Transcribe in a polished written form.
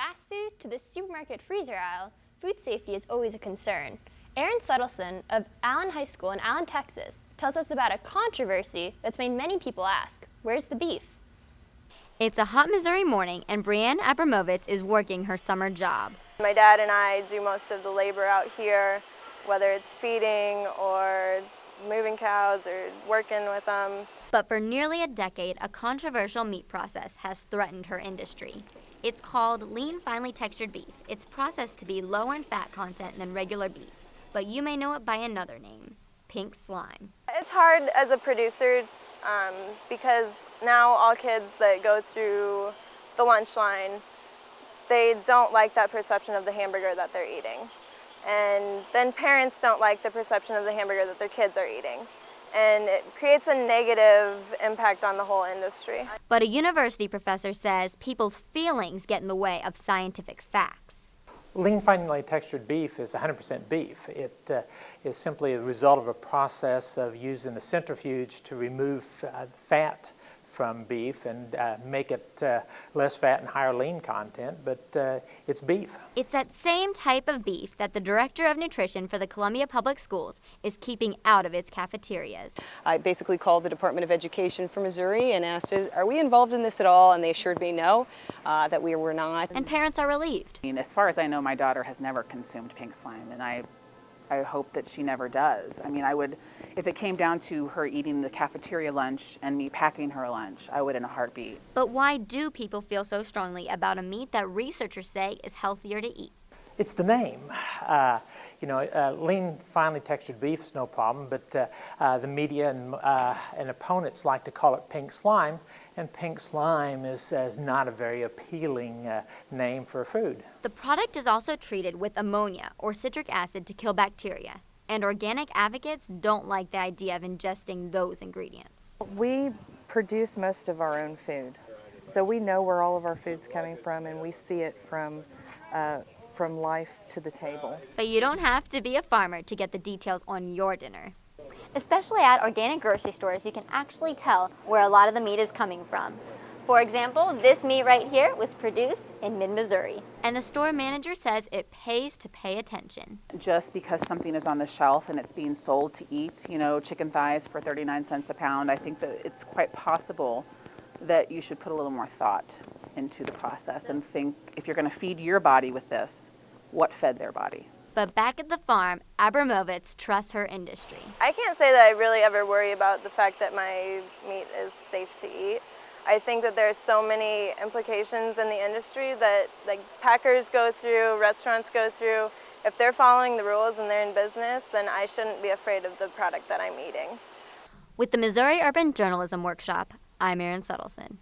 fast food to the supermarket freezer aisle, food safety is always a concern. Erin Suddleson of Allen High School in Allen, Texas, tells us about a controversy that's made many people ask, where's the beef? It's a hot Missouri morning, and Brianne Abramovitz is working her summer job. My dad and I do most of the labor out here, whether it's feeding or moving cows or working with them. But for nearly a decade, a controversial meat process has threatened her industry. It's called lean, finely textured beef. It's processed to be lower in fat content than regular beef, but you may know it by another name, pink slime. It's hard as a producer because now all kids that go through the lunch line, they don't like that perception of the hamburger that they're eating. And then parents don't like the perception of the hamburger that their kids are eating. And it creates a negative impact on the whole industry. But a university professor says people's feelings get in the way of scientific facts. Lean, finely textured beef is 100% beef. It is simply a result of a process of using a centrifuge to remove fat from beef and make it less fat and higher lean content, but it's beef. It's that same type of beef that the director of nutrition for the Columbia Public Schools is keeping out of its cafeterias. I basically called the Department of Education for Missouri and asked, are we involved in this at all? And they assured me no, that we were not. And parents are relieved. As far as I know, my daughter has never consumed pink slime, and I hope that she never does. If it came down to her eating the cafeteria lunch and me packing her lunch, I would in a heartbeat. But why do people feel so strongly about a meat that researchers say is healthier to eat? It's the name. Lean, finely textured beef is no problem, but the media and opponents like to call it pink slime, and pink slime is not a very appealing name for a food. The product is also treated with ammonia or citric acid to kill bacteria, and organic advocates don't like the idea of ingesting those ingredients. We produce most of our own food, so we know where all of our food's coming from, and we see it from life to the table. But you don't have to be a farmer to get the details on your dinner. Especially at organic grocery stores, you can actually tell where a lot of the meat is coming from. For example, this meat right here was produced in mid-Missouri. And the store manager says it pays to pay attention. Just because something is on the shelf and it's being sold to eat, chicken thighs for 39 cents a pound, I think that it's quite possible that you should put a little more thought into the process and think, if you're going to feed your body with this, what fed their body? But back at the farm, Abramovitz trusts her industry. I can't say that I really ever worry about the fact that my meat is safe to eat. I think that there's so many implications in the industry that packers go through, restaurants go through. If they're following the rules and they're in business, then I shouldn't be afraid of the product that I'm eating. With the Missouri Urban Journalism Workshop, I'm Erin Suddleson.